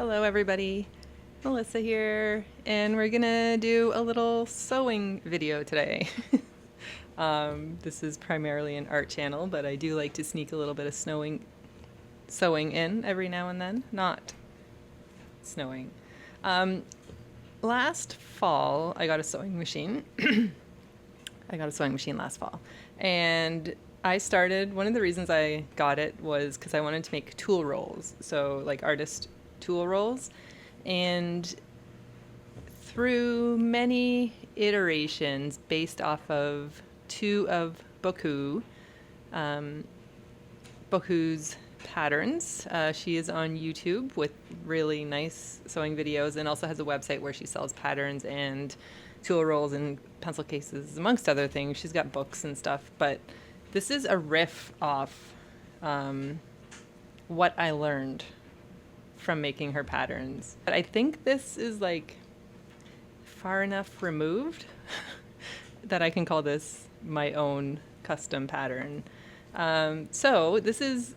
Hello everybody, Melissa here, and we're gonna do a little sewing video today. This is primarily an art channel, but I do like to sneak a little bit of sewing in every now and then. Not snowing. Last fall, I got a sewing machine. I got a sewing machine last fall, and one of the reasons I got it was because I wanted to make tool rolls, so like artist tool rolls. And through many iterations based off of two of Boku's patterns. She is on YouTube with really nice sewing videos and also has a website where she sells patterns and tool rolls and pencil cases, amongst other things. She's got books and stuff, but this is a riff off what I learned from making her patterns. But I think this is like far enough removed that I can call this my own custom pattern. So this is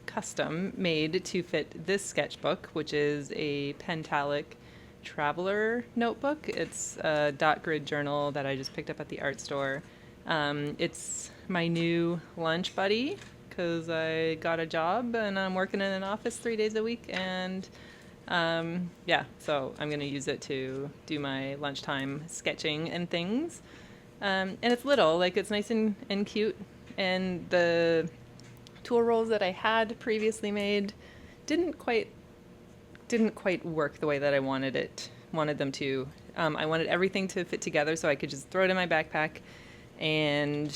custom made to fit this sketchbook, which is a Pentalic traveler notebook. It's a dot grid journal that I just picked up at the art store. It's my new lunch buddy because I got a job and I'm working in an office 3 days a week, and yeah, so I'm gonna use it to do my lunchtime sketching and things. And it's little, like it's nice and cute, and the tool rolls that I had previously made didn't quite work the way that I wanted them to. I wanted everything to fit together so I could just throw it in my backpack and,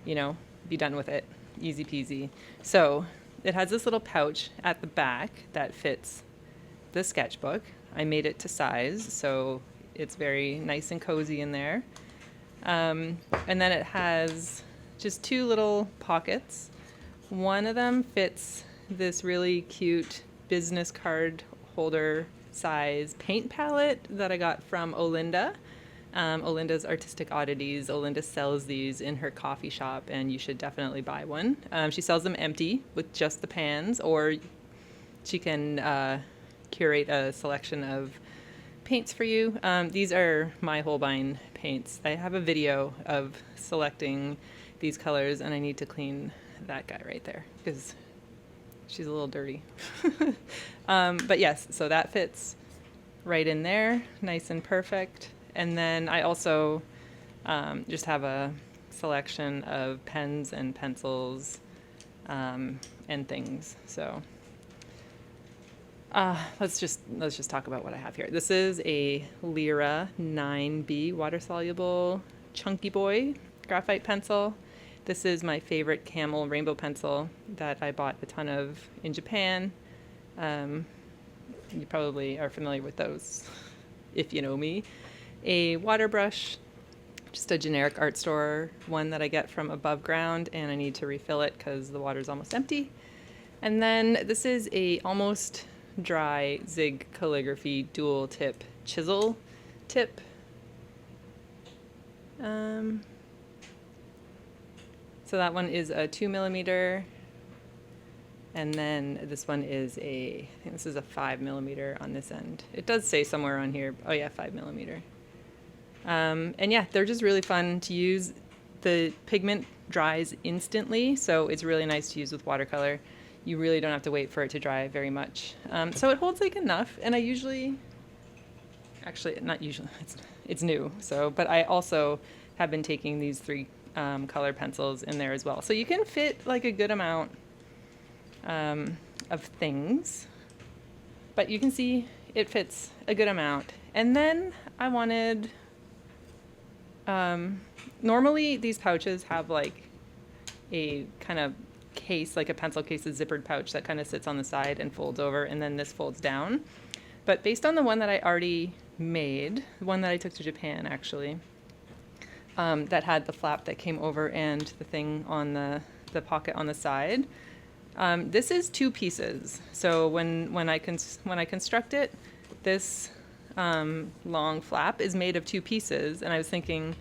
be done with it. Easy peasy. So it has this little pouch at the back that fits the sketchbook. I made it to size, so it's very nice and cozy in there. And then it has just two little pockets. One of them fits this really cute business card holder size paint palette that I got from Olinda. Olinda's Artistic Oddities. Olinda sells these in her coffee shop, and you should definitely buy one. She sells them empty with just the pans, or she can curate a selection of paints for you. These are my Holbein paints. I have a video of selecting these colors, and I need to clean that guy right there because she's a little dirty. But yes, so that fits right in there, nice and perfect. And then I also just have a selection of pens and pencils and things. So let's just talk about what I have here. This is a Lyra 9B water-soluble chunky boy graphite pencil. This is my favorite camel rainbow pencil that I bought a ton of in Japan. You probably are familiar with those if you know me. A water brush, just a generic art store one that I get from above ground, and I need to refill it because the water's almost empty. And then this is a almost dry Zig Calligraphy dual tip chisel tip. So that one is a 2mm, and then this one is I think this is a 5mm on this end. It does say somewhere on here, oh yeah, 5mm. And yeah, they're just really fun to use. The pigment dries instantly, so it's really nice to use with watercolor. You really don't have to wait for it to dry very much. So it holds like enough, and not usually, it's new. So, but I also have been taking these three color pencils in there as well. So you can fit like a good amount of things, but you can see it fits a good amount. And then I wanted, normally these pouches have like a kind of case, like a pencil case, a zippered pouch that kind of sits on the side and folds over, and then this folds down. But based on the one that I already made, the one that I took to Japan actually, that had the flap that came over and the thing on the pocket on the side, this is two pieces. So when I construct it, this long flap is made of two pieces, and I was thinking,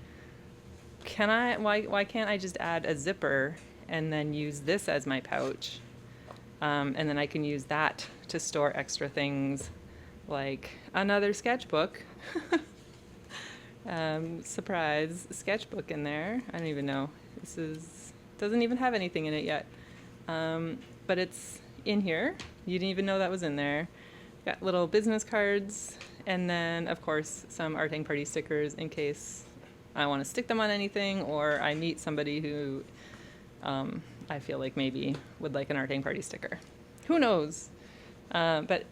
why can't I just add a zipper and then use this as my pouch? And then I can use that to store extra things like another sketchbook. Surprise sketchbook in there. I don't even know. Doesn't even have anything in it yet. But it's in here. You didn't even know that was in there. Got little business cards, and then of course some art hang party stickers in case I want to stick them on anything, or I meet somebody who I feel like maybe would like an art hang party sticker. Who knows? But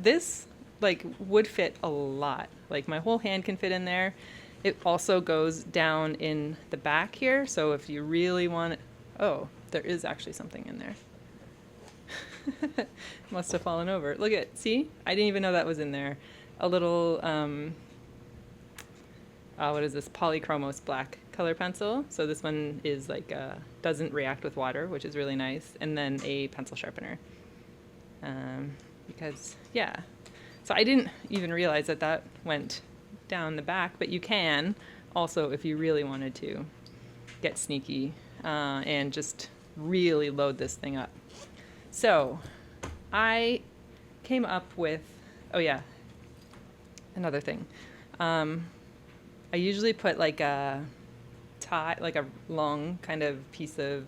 this like would fit a lot. Like my whole hand can fit in there. It also goes down in the back here. So if you really want it, oh, there is actually something in there. Must have fallen over. Look at, see? I didn't even know that was in there. A little, what is this? Polychromos black color pencil. So this one is like, doesn't react with water, which is really nice. And then a pencil sharpener. Because, yeah. So I didn't even realize that went down the back, but you can also, if you really wanted to, get sneaky and just really load this thing up. So I came up with, oh yeah, another thing. I usually put like a tie, like a long kind of piece of,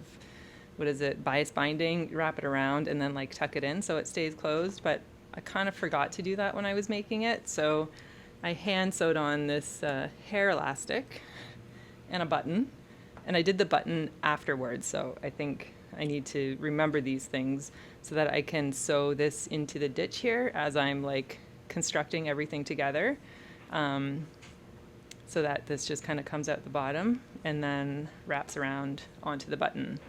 what is it, bias binding, wrap it around and then like tuck it in so it stays closed. But I kind of forgot to do that when I was making it. So I hand sewed on this hair elastic and a button. And I did the button afterwards. So I think I need to remember these things so that I can sew this into the ditch here as I'm like constructing everything together. So that this just kind of comes out the bottom and then wraps around onto the button.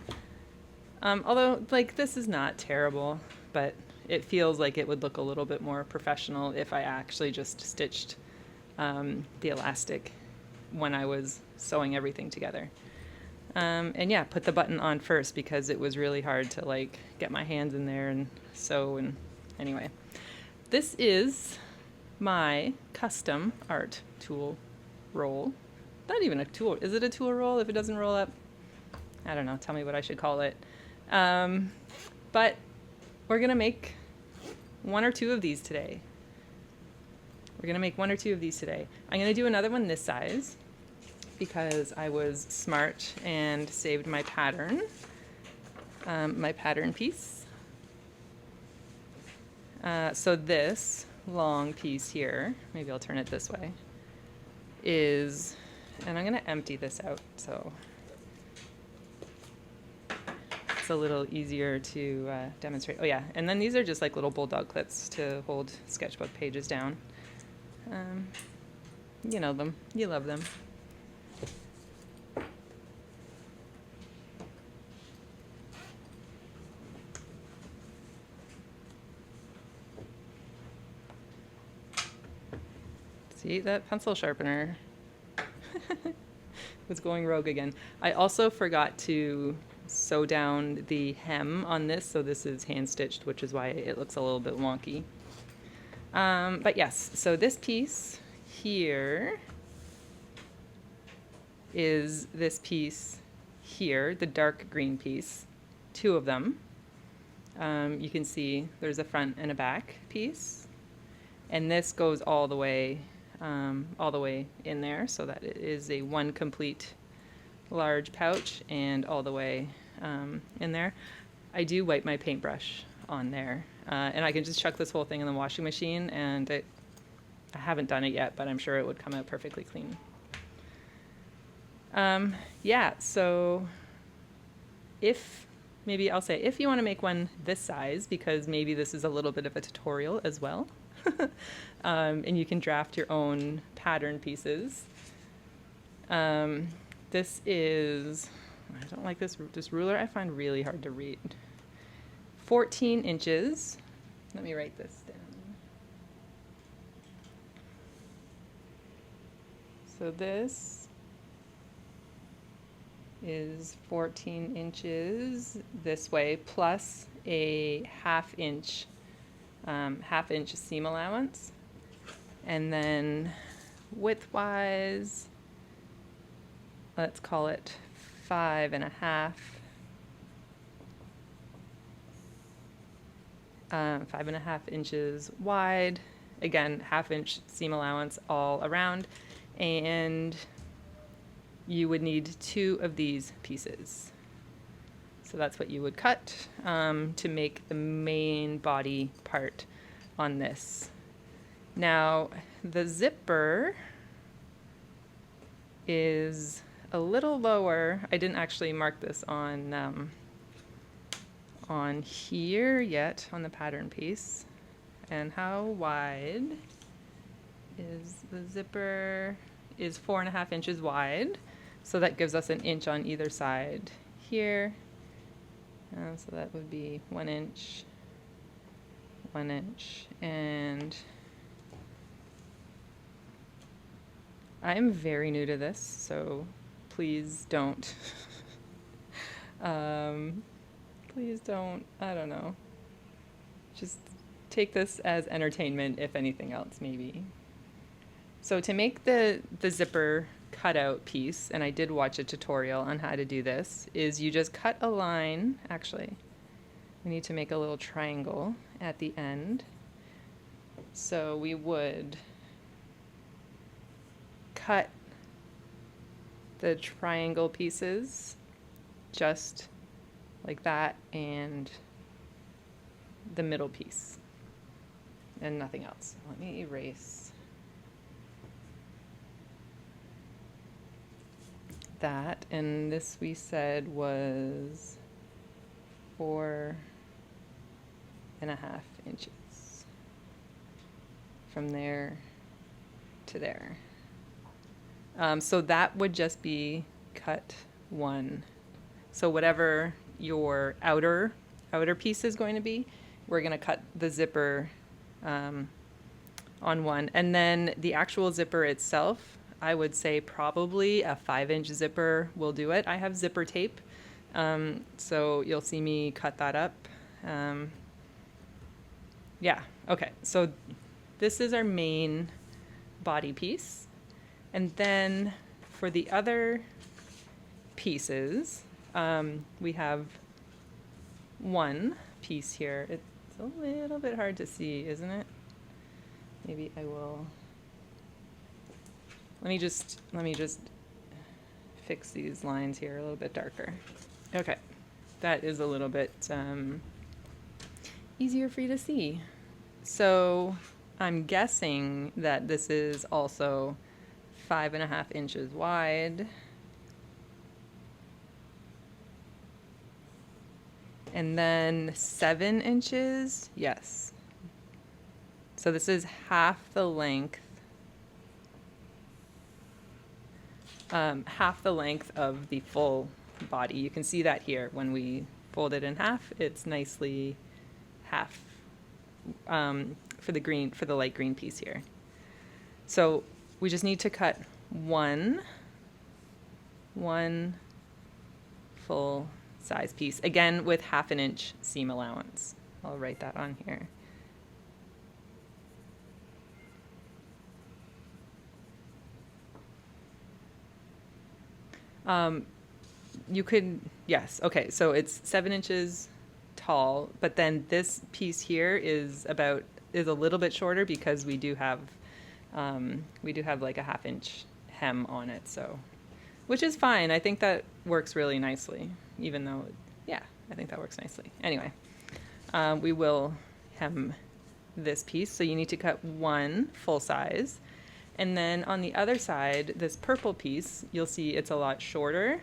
Although like this is not terrible, but it feels like it would look a little bit more professional if I actually just stitched the elastic when I was sewing everything together. And yeah, put the button on first because it was really hard to like get my hands in there and sew. And anyway, this is my custom art tool roll. Not even a tool. Is it a tool roll if it doesn't roll up? I don't know. Tell me what I should call it. But we're going to make one or two of these today. I'm going to do another one this size, because I was smart and saved my pattern piece. So this long piece here, maybe I'll turn it this way, is, and I'm going to empty this out so it's a little easier to demonstrate. Oh yeah, and then these are just like little bulldog clips to hold sketchbook pages down. You know them, you love them. See, that pencil sharpener was going rogue again. I also forgot to sew down the hem on this, so this is hand stitched, which is why it looks a little bit wonky. But yes, so this piece here is this piece here, the dark green piece, two of them. You can see there's a front and a back piece, and this goes all the way in there, so that it is a one complete large pouch and all the way in there. I do wipe my paintbrush on there, and I can just chuck this whole thing in the washing machine, and I haven't done it yet, but I'm sure it would come out perfectly clean. Yeah, so if you want to make one this size, because maybe this is a little bit of a tutorial as well, and you can draft your own pattern pieces. This is, I don't like this ruler, I find really hard to read. 14 inches. Let me write this down. So this is 14 inches this way, plus a half inch seam allowance. And then width-wise, let's call it 5.5. 5.5 inches wide. Again, 1/2 inch seam allowance all around. And you would need 2 of these pieces. So that's what you would cut to make the main body part on this. Now, the zipper is a little lower. I didn't actually mark this on here yet on the pattern piece. And how wide is the zipper? Is 4.5 inches wide. So that gives us 1 inch on either side here. So that would be 1 inch, 1 inch, and I'm very new to this, so please don't, please don't, I don't know, just take this as entertainment, if anything else, maybe. So to make the zipper cutout piece, and I did watch a tutorial on how to do this, is you just cut a line. Actually, we need to make a little triangle at the end. So we would cut the triangle pieces just like that, and the middle piece, and nothing else. Let me erase that, and this we said was 4.5 inches from there to there. So that would just be cut 1. So whatever your outer piece is going to be, we're going to cut the zipper on 1, and then the actual zipper itself, I would say probably a 5-inch zipper will do it. I have zipper tape, so you'll see me cut that up. Yeah, okay, so this is our main body piece. And then for the other pieces, we have one piece here. It's a little bit hard to see, isn't it? Maybe I will... Let me just fix these lines here a little bit darker. Okay, that is a little bit easier for you to see. So I'm guessing that this is also 5.5 inches wide. And then 7 inches, yes. So this is half the length. Half the length of the full body. You can see that here when we fold it in half. It's nicely half for the light green piece here. So we just need to cut one full size piece, again with 1/2 inch seam allowance. I'll write that on here. You could, yes, okay, so it's 7 inches tall, but then this piece here is a little bit shorter because we do have like a 1/2 inch hem on it, so, which is fine. I think that works really nicely, even though, yeah, I think that works nicely. Anyway, we will hem this piece, so you need to cut one full size. And then on the other side, this purple piece, you'll see it's a lot shorter.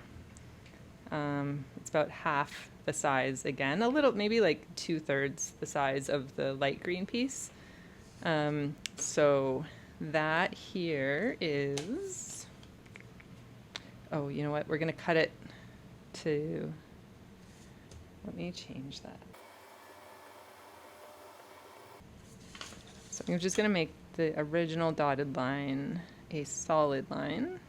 It's about half the size again, a little, maybe like 2/3 the size of the light green piece. So that here is, oh, you know what? We're going to cut it to, let me change that. So I'm just going to make the original dotted line a solid line,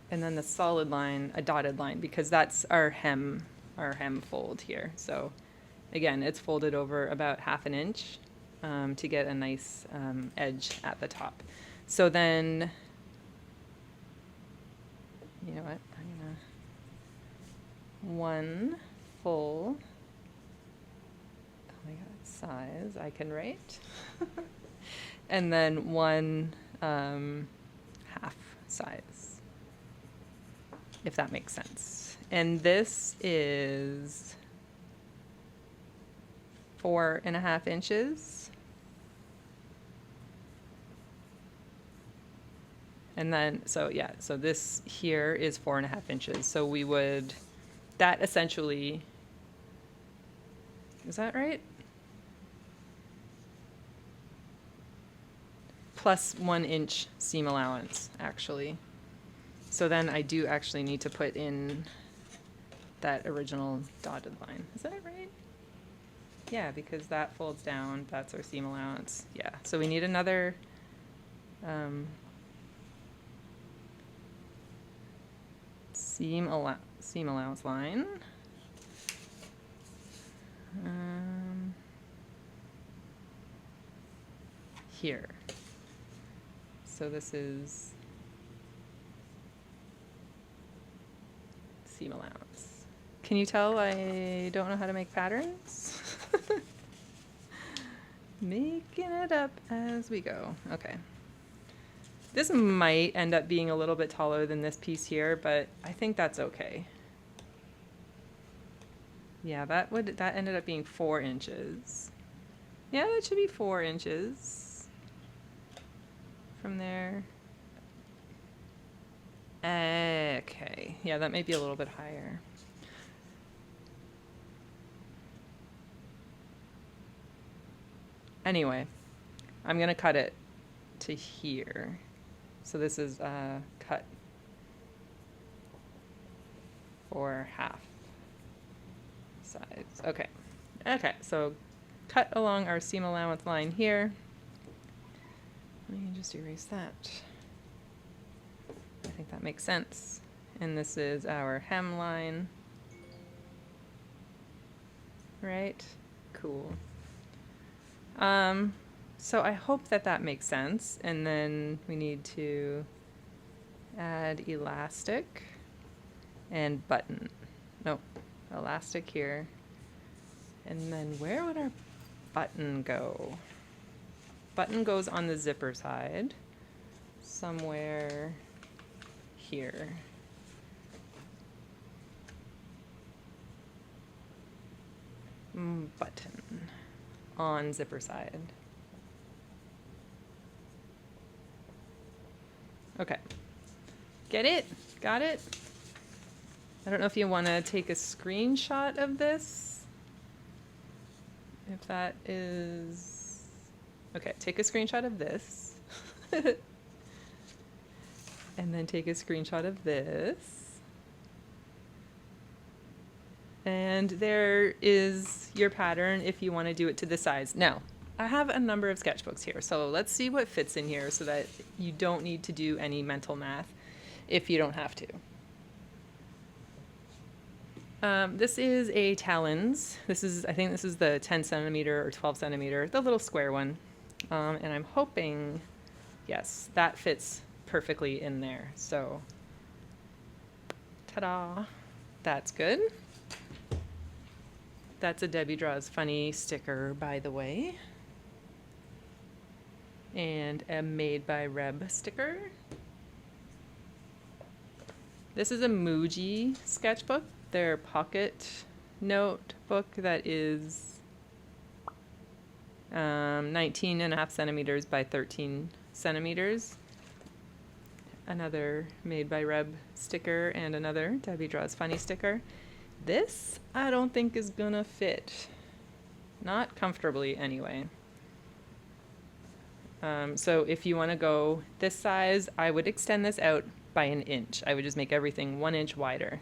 and then the solid line a dotted line, because that's our hem fold here. So again, it's folded over about 1/2 inch to get a nice edge at the top. So then, you know what, I'm gonna one full, oh my size I can write. And then one half size, if that makes sense. And this is 4.5 inches. And then, so yeah, so this here is 4.5 inches. So we would, that essentially, is that right? Plus 1 inch seam allowance, actually. So then I do actually need to put in that original dotted line. Is that right? Yeah, because that folds down, that's our seam allowance. Yeah, so we need another seam allowance line. Here. So this is seam allowance. Can you tell I don't know how to make patterns? Making it up as we go. Okay. This might end up being a little bit taller than this piece here, but I think that's okay. Yeah, that ended up being 4 inches. Yeah, that should be 4 inches from there. Okay, yeah, that may be a little bit higher. Anyway, I'm gonna cut it to here. So this is cut for half size. Okay. Okay, so cut along our seam allowance line here. Let me just erase that. I think that makes sense. And this is our hem line. Right? Cool. So I hope that that makes sense. And then we need to add elastic and button. Nope, elastic here. And then where would our button go? Button goes on the zipper side, somewhere here. Button on zipper side. Okay. Get it? Got it? I don't know if you want to take a screenshot of this. If that is... Okay, take a screenshot of this. And then take a screenshot of this. And there is your pattern if you want to do it to the size. Now, I have a number of sketchbooks here, so let's see what fits in here so that you don't need to do any mental math if you don't have to. This is a Talons. I think this is the 10 centimeter or 12 centimeter, the little square one. And I'm hoping, yes, that fits perfectly in there. So, ta-da, that's good. That's a Debbie Draws Funny sticker, by the way. And a Made by Reb sticker. This is a Muji sketchbook, their pocket notebook that is 19.5 centimeters by 13 centimeters. Another Made by Reb sticker and another Debbie Draws Funny sticker. This, I don't think is gonna fit. Not comfortably, anyway. So if you want to go this size, I would extend this out by 1 inch. I would just make everything 1 inch wider.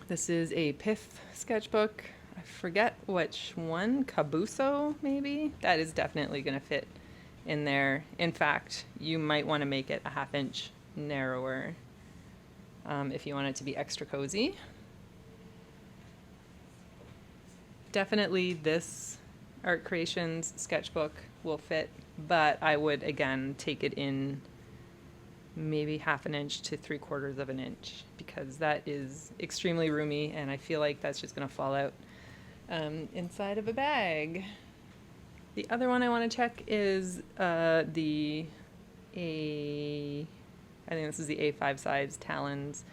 This is a Pith sketchbook. I forget which one, Cabuso maybe? That is definitely gonna fit in there. In fact, you might want to make it a 1/2 inch narrower. If you want it to be extra cozy. Definitely this Art Creations sketchbook will fit, but I would, again, take it in maybe 1/2 inch to 3/4 of an inch because that is extremely roomy and I feel like that's just going to fall out inside of a bag. The other one I want to check is I think this is the A5 size talons,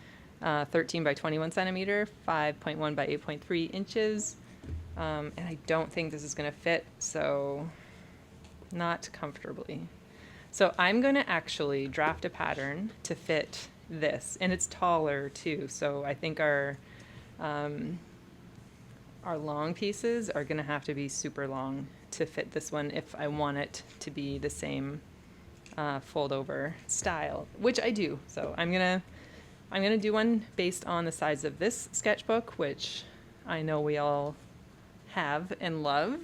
13 by 21 centimeter, 5.1 by 8.3 inches. And I don't think this is going to fit, so not comfortably. So I'm going to actually draft a pattern to fit this, and it's taller too. So I think our long pieces are going to have to be super long to fit this one if I want it to be the same fold over style, which I do. So I'm gonna do one based on the size of this sketchbook, which I know we all have and love.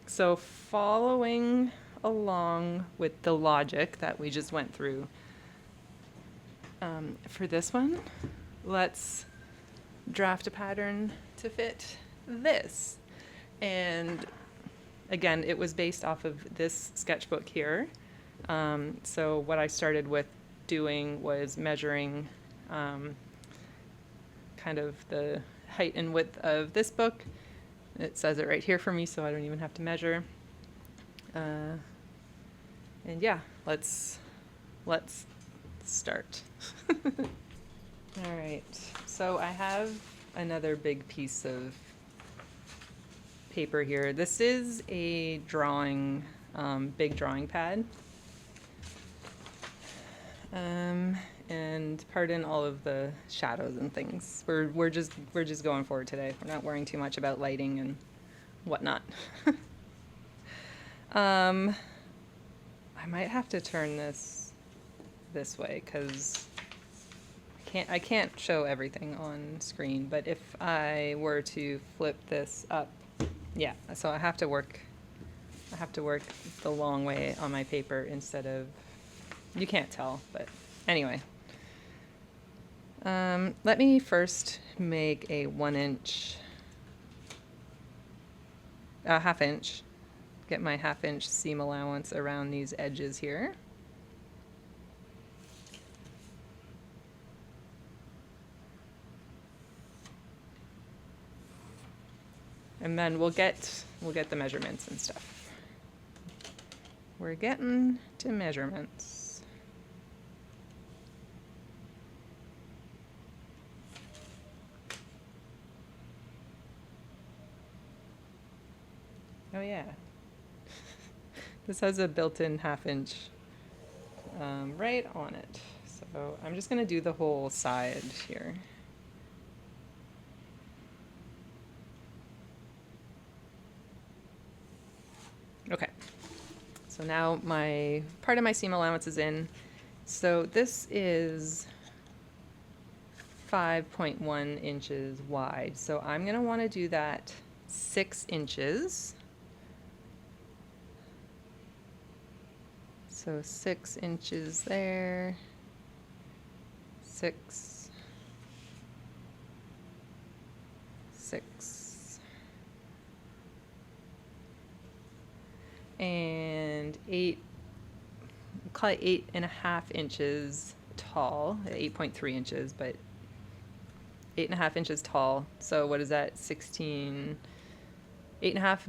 So following along with the logic that we just went through, for this one, let's draft a pattern to fit this. And again, it was based off of this sketchbook here. So what I started with doing was measuring kind of the height and width of this book. It says it right here for me, so I don't even have to measure. And yeah, let's start. All right, so I have another big piece of paper here. This is a drawing, big drawing pad. And pardon all of the shadows and things. We're just going forward today. We're not worrying too much about lighting and whatnot. I might have to turn this way because I can't show everything on screen. But if I were to flip this up, yeah. So I have to work the long way on my paper instead of. You can't tell, but anyway. Let me first make a 1 inch, ½ inch, get my ½ inch seam allowance around these edges here. And then we'll get the measurements and stuff. We're getting to measurements. Oh yeah, this has a built-in ½ inch right on it. So I'm just gonna do the whole side here. Okay, so now my part of my seam allowance is in. So this is 5.1 inches wide. So I'm gonna wanna do that 6 inches. So 6 inches there, 6, 6, and 8, call it 8.5 inches tall, 8.3 inches, but 8.5 inches tall. So what is that, 16, 8.5,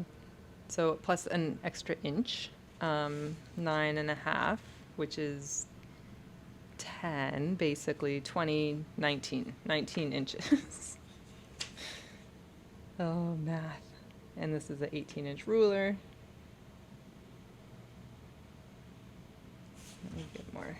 so plus an extra inch. 9.5, which is 10, basically 20, 19 inches. Oh, math. And this is an 18-inch ruler. Let me get more.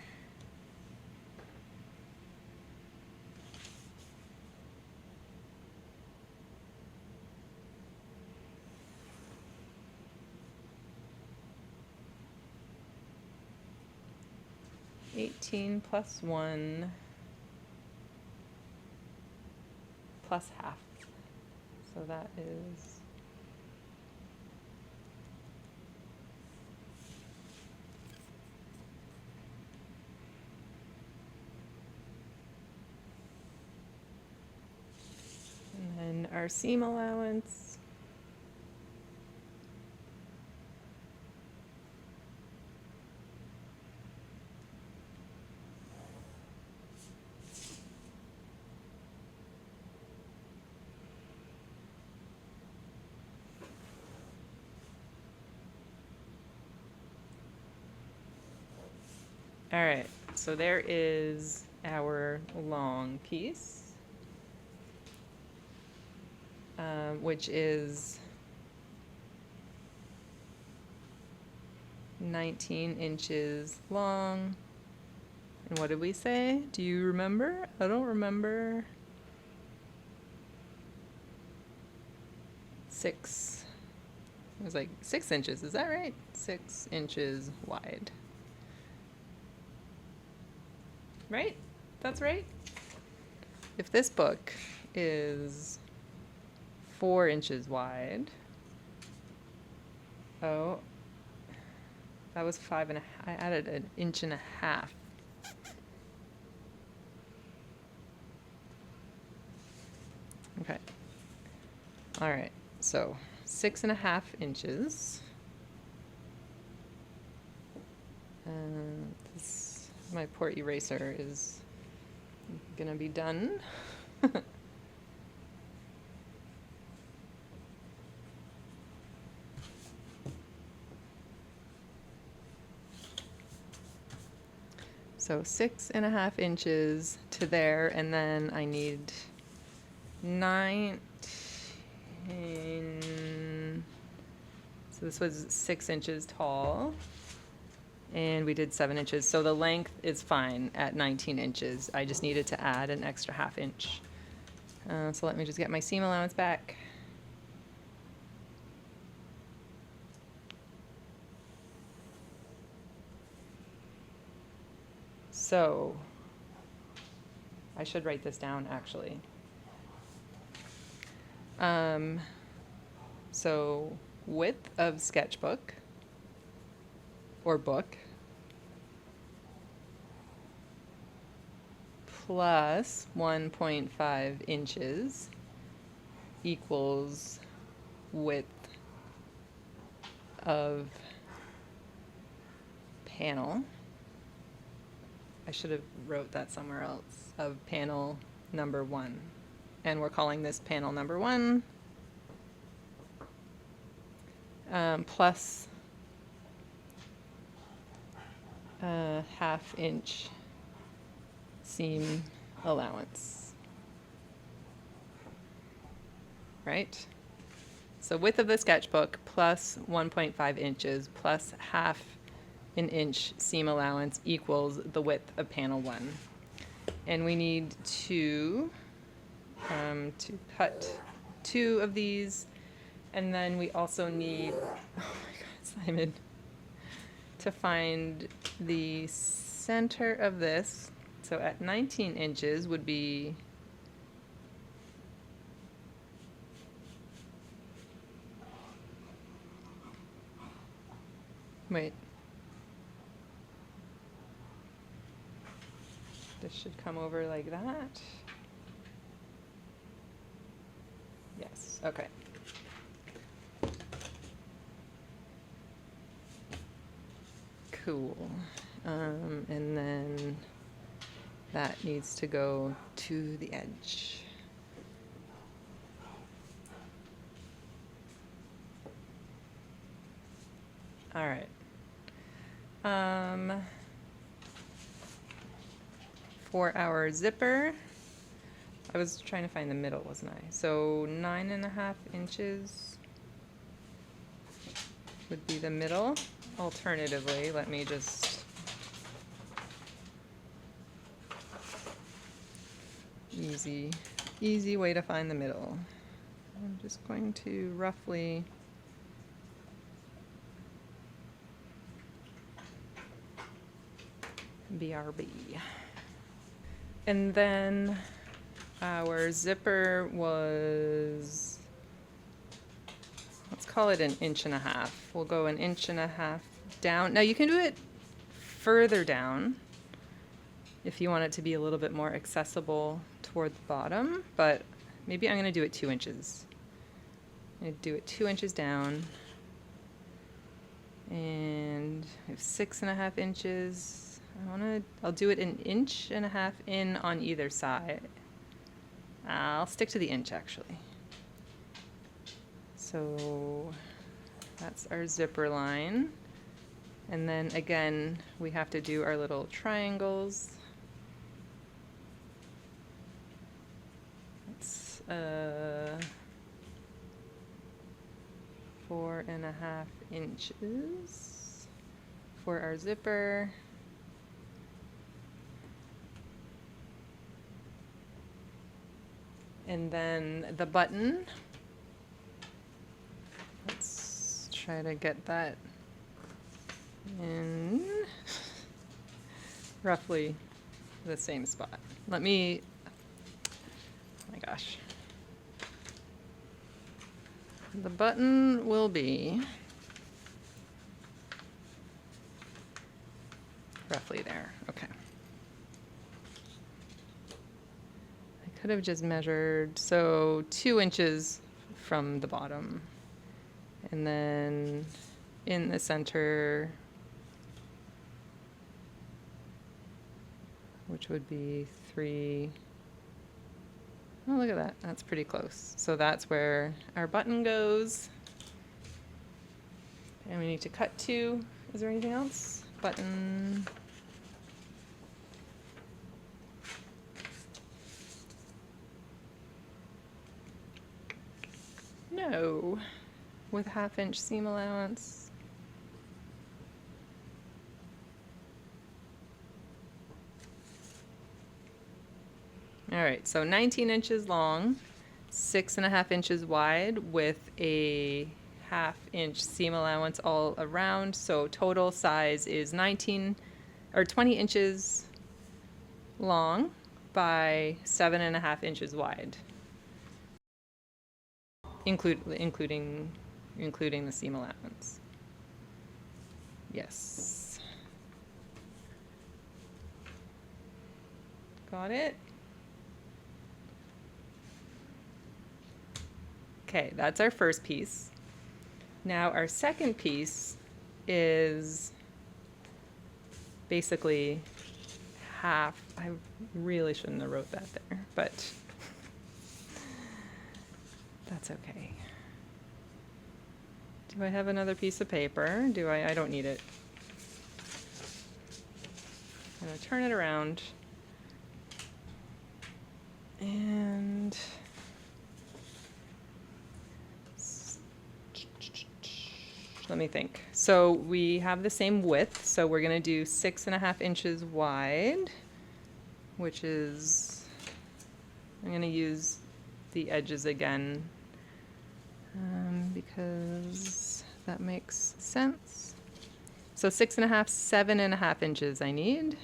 +1 plus half. So that is and then our seam allowance. All right, so there is our long piece, which is 19 inches long. And what did we say? Do you remember? I don't remember. 6. It was like 6 inches. Is that right? 6 inches wide. Right? That's right. If this book is 4 inches wide, oh, that was 5.5. I added an inch and a half. Okay. All right. So 6.5 inches. My port eraser is gonna be done. So 6.5 inches to there, and then I need 19. So this was 6 inches tall, and we did 7 inches. So the length is fine at 19 inches. I just needed to add an extra ½ inch. So let me just get my seam allowance back. So I should write this down actually. So width of sketchbook or book plus 1.5 inches equals width of panel. I should have wrote that somewhere else, of panel number 1. And we're calling this panel number 1, plus a ½ inch seam allowance. Right? So width of the sketchbook plus 1.5 inches plus ½ an inch seam allowance equals the width of panel 1. And we need to cut 2 of these, and then we also need, oh my God, Simon, to find the center of this. So at 19 inches would be wait. This should come over like that. Yes, okay. Cool. And then that needs to go to the edge. All right. For our zipper, I was trying to find the middle, wasn't I? So 9.5 inches would be the middle. Alternatively, let me just easy way to find the middle. I'm just going to roughly BRB. And then our zipper was, let's call it 1.5 inches. We'll go 1.5 inches down. Now you can do it further down if you want it to be a little bit more accessible toward the bottom, but maybe I'm going to do it 2 inches. I'm going to do it 2 inches down. And I have 6.5 inches. I'll do it 1.5 inches in on either side. I'll stick to the inch actually. So that's our zipper line. And then again, we have to do our little triangles. It's 4.5 inches for our zipper. And then the button, let's try to get that in roughly the same spot. Let me, oh my gosh. The button will be roughly there. Okay. I could have just measured, so 2 inches from the bottom. And then in the center, which would be 3. Oh, look at that. That's pretty close. So that's where our button goes. And we need to cut 2. Is there anything else? Button. No. With 1/2 inch seam allowance. All right, so 19 inches long, 6.5 inches wide with a 1/2 inch seam allowance all around. So total size is 20 inches long by 7.5 inches wide, including the seam allowance. Yes. Got it? Okay, that's our first piece. Now our second piece is basically half. I really shouldn't have wrote that there, but that's okay. Do I have another piece of paper? Do I? I don't need it. I'm gonna turn it around. And let me think. So we have the same width, so we're going to do 6.5 inches wide, which is, I'm going to use the edges again because that makes sense. So 6.5, 7.5 inches I need,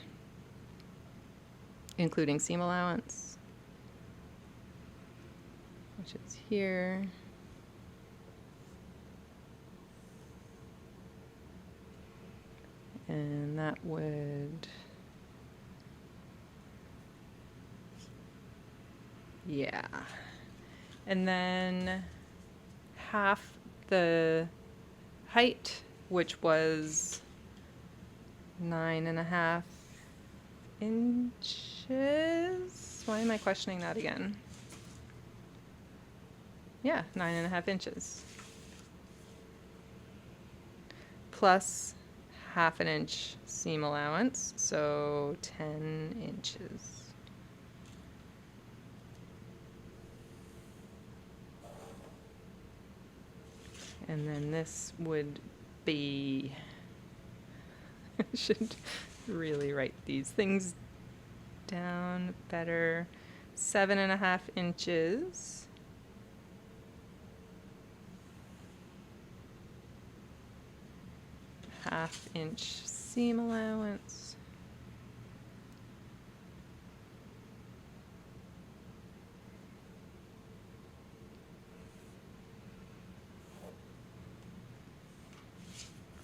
including seam allowance, which is here. And that would, yeah. And then half the height, which was 9.5 inches. Why am I questioning that again? Yeah, 9.5 inches. Plus 1/2 inch seam allowance, so 10 inches. And then this would be, I should really write these things down better. 7.5 inches. Half inch seam allowance.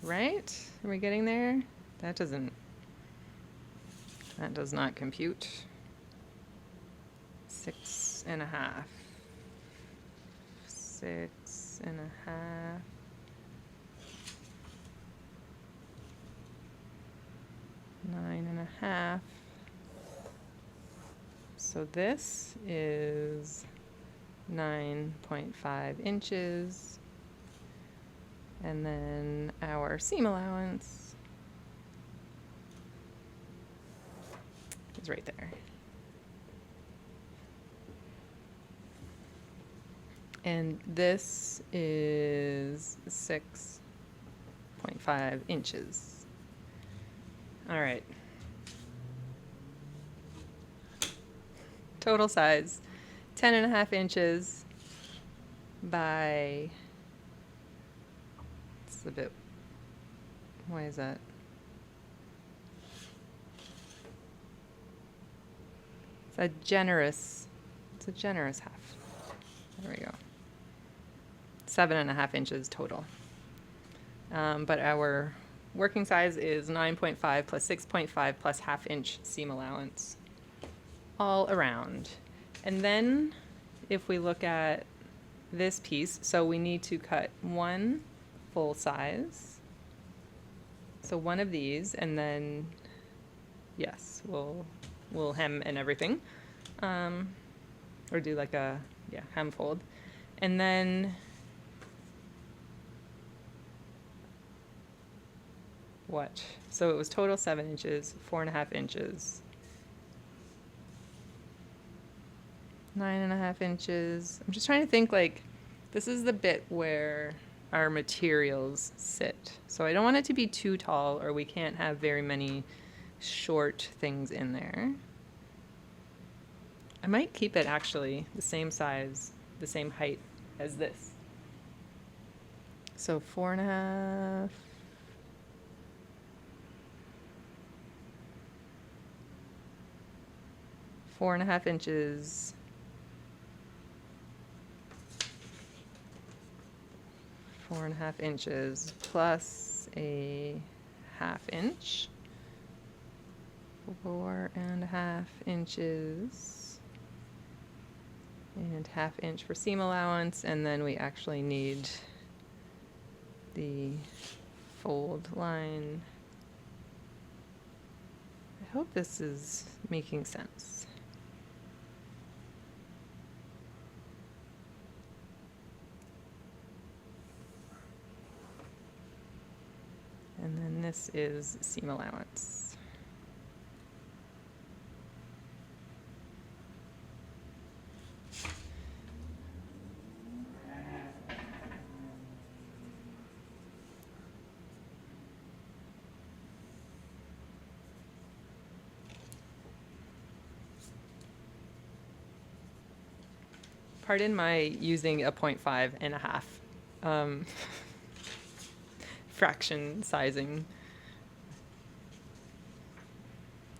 Right? Are we getting there? That does not compute. 6.5. 6.5. 9.5. So this is 9.5 inches. And then our seam allowance is right there. And this is 6.5 inches. All right. Total size, 10.5 inches by, it's a bit, why is that? It's a generous half. There we go. 7.5 inches total. But our working size is 9.5 plus 6.5 plus ½ inch seam allowance all around. And then if we look at this piece, so we need to cut one full size. So one of these, and then, yes, we'll hem and everything. Or do like a, hem fold. And then what? So it was total 7 inches, 4.5 inches, 9.5 inches. I'm just trying to think, like, this is the bit where our materials sit. So I don't want it to be too tall, or we can't have very many short things in there. I might keep it actually the same size, the same height as this. So 4.5. 4.5 inches. 4.5 inches plus a ½ inch. 4.5 inches. And ½ inch for seam allowance. And then we actually need the fold line. I hope this is making sense. And then this is seam allowance. Pardon my using a 0.5 and a half. Fraction sizing.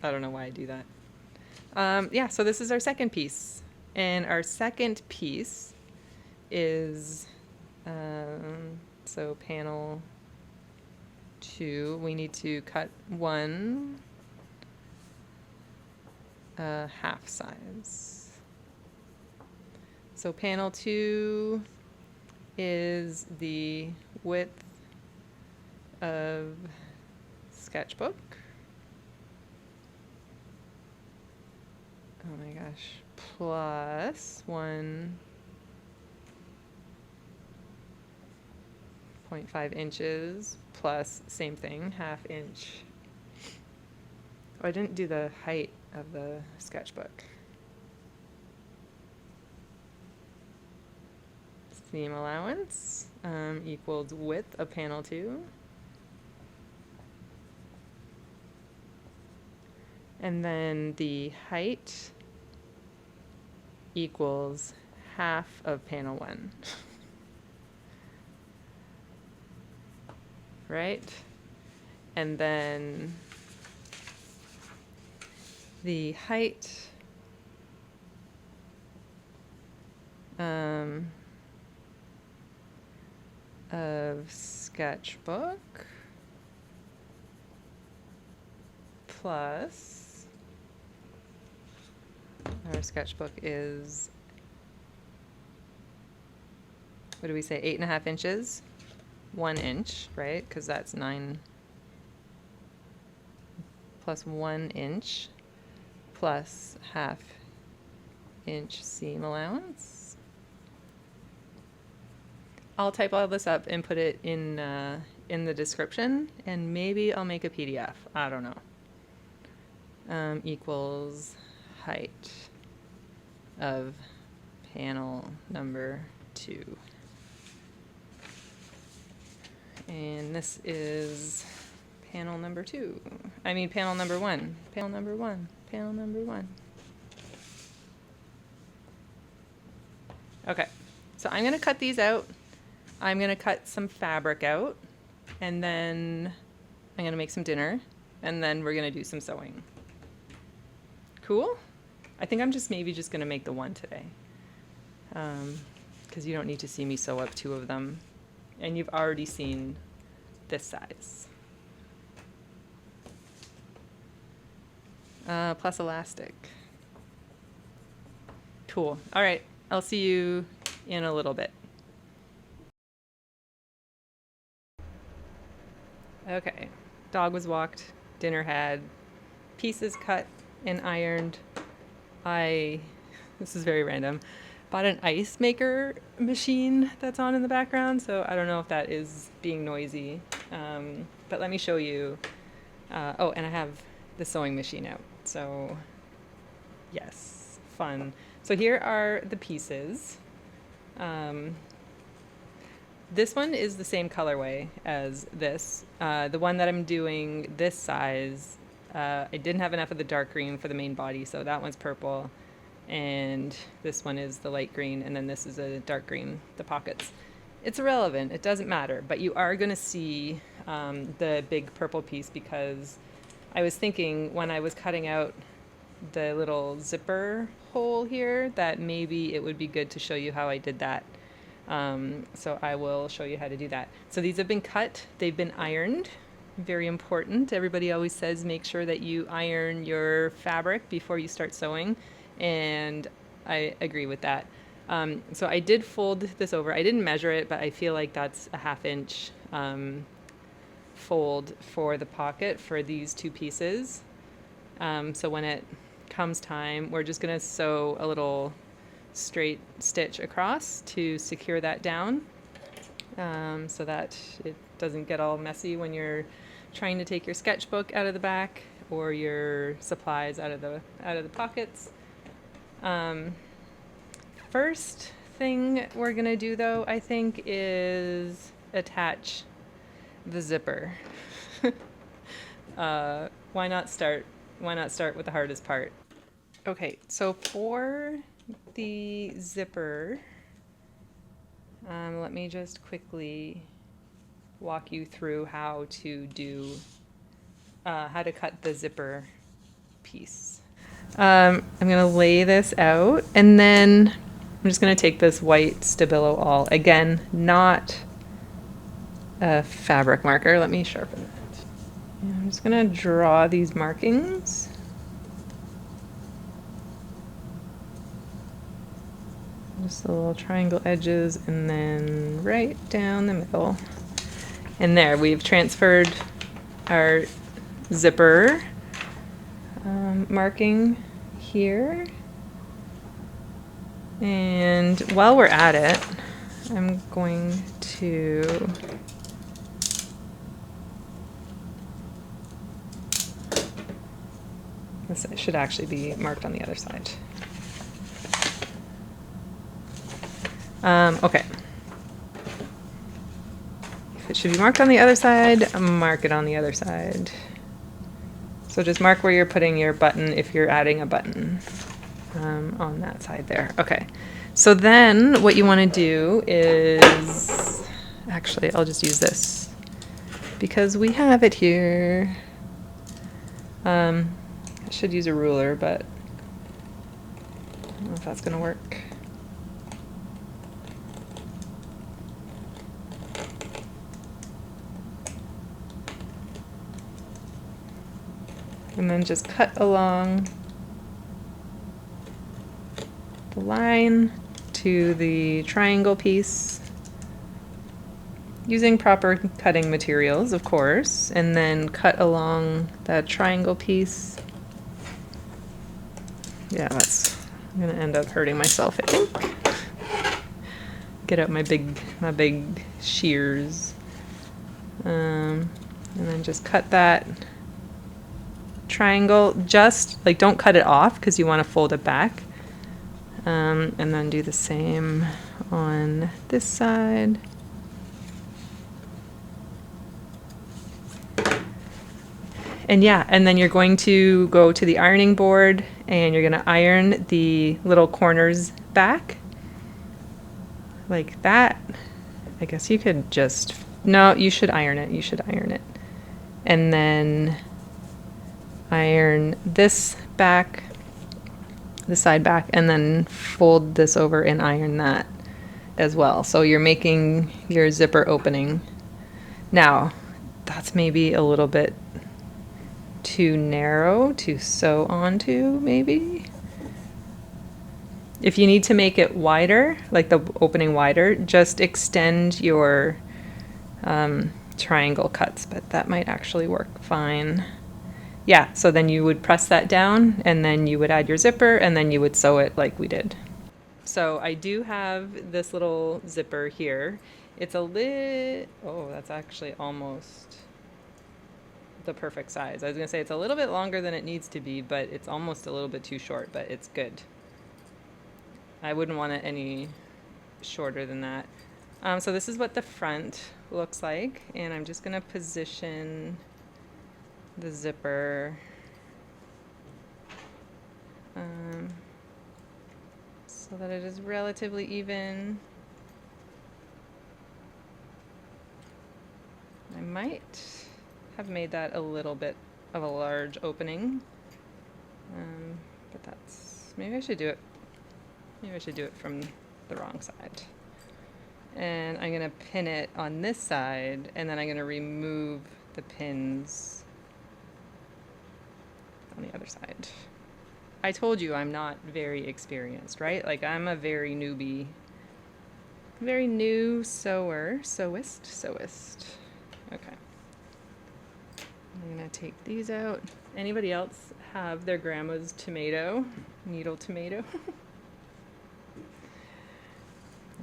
I don't know why I do that. Yeah, so this is our second piece. And our second piece is, so panel 2, we need to cut one half size. So panel 2 is the width of sketchbook. Oh my gosh. Plus 1.5 inches plus same thing, ½ inch. Oh, I didn't do the height of the sketchbook. Seam allowance equals width of panel 2. And then the height equals half of panel 1. Right? And then the height of sketchbook plus, our sketchbook is, what do we say, 8.5 inches, 1 inch, right? Because that's 9 plus 1 inch plus ½ inch seam allowance. I'll type all this up and put it in the description, and maybe I'll make a PDF. I don't know. equals height of panel number 2. And this is panel number 2. I mean panel number 1. Panel number 1. Panel number 1. Okay, so I'm going to cut these out. I'm going to cut some fabric out, and then I'm going to make some dinner, and then we're going to do some sewing. Cool? I think I'm maybe just going to make the one today, because you don't need to see me sew up 2 of them, and you've already seen this size. Plus elastic. Cool. All right, I'll see you in a little bit. Okay, dog was walked, dinner had, pieces cut and ironed. This is very random, bought an ice maker machine that's on in the background, so I don't know if that is being noisy, but let me show you. Oh, and I have the sewing machine out, so yes, fun. So here are the pieces. This one is the same colorway as this. The one that I'm doing this size, I didn't have enough of the dark green for the main body, so that one's purple. And this one is the light green, and then this is a dark green, the pockets. It's irrelevant, it doesn't matter, but you are gonna see the big purple piece, because I was thinking when I was cutting out the little zipper hole here that maybe it would be good to show you how I did that. So I will show you how to do that. So these have been cut, they've been ironed, very important. Everybody always says make sure that you iron your fabric before you start sewing, and I agree with that. So I did fold this over. I didn't measure it, but I feel like that's a 1/2 inch fold for the pocket for these 2 pieces. So when it comes time, we're just gonna sew a little straight stitch across to secure that down, so that it doesn't get all messy when you're trying to take your sketchbook out of the back or your supplies out of the pockets. First thing we're gonna do, though, I think, is attach the zipper. Why not start with the hardest part? Okay, so for the zipper, let me just quickly walk you through how to cut the zipper piece. I'm gonna lay this out, and then I'm just gonna take this white Stabilo All, again, not a fabric marker. Let me sharpen that. And I'm just gonna draw these markings. Just the little triangle edges, and then right down the middle. And there, we've transferred our zipper marking here. And while we're at it, I'm going to this should actually be marked on the other side. Okay. If it should be marked on the other side, mark it on the other side. So just mark where you're putting your button if you're adding a button on that side there. Okay. So then what you want to do is, actually, I'll just use this because we have it here. I should use a ruler, but I don't know if that's going to work. And then just cut along the line to the triangle piece using proper cutting materials, of course, and then cut along that triangle piece. Yeah, I'm gonna end up hurting myself, I think. Get out my big shears, and then just cut that triangle, just like don't cut it off because you want to fold it back. And then do the same on this side. And yeah, and then you're going to go to the ironing board and you're going to iron the little corners back like that. I guess you could just, no, you should iron it. You should iron it. And then iron this back, the side back, and then fold this over and iron that as well. So you're making your zipper opening. Now, that's maybe a little bit too narrow to sew onto, maybe. If you need to make it wider, like the opening wider, just extend your triangle cuts, but that might actually work fine. Yeah, so then you would press that down and then you would add your zipper and then you would sew it like we did. So I do have this little zipper here. It's a oh, that's actually almost the perfect size. I was gonna say it's a little bit longer than it needs to be, but it's almost a little bit too short, but it's good. I wouldn't want it any shorter than that. So this is what the front looks like, and I'm just gonna position the zipper so that it is relatively even. I might have made that a little bit of a large opening, but that's, maybe I should do it from the wrong side. And I'm gonna pin it on this side, and then I'm gonna remove the pins on the other side. I told you I'm not very experienced, right? Like I'm a very new sewist. Okay. I'm gonna take these out. Anybody else have their grandma's needle tomato?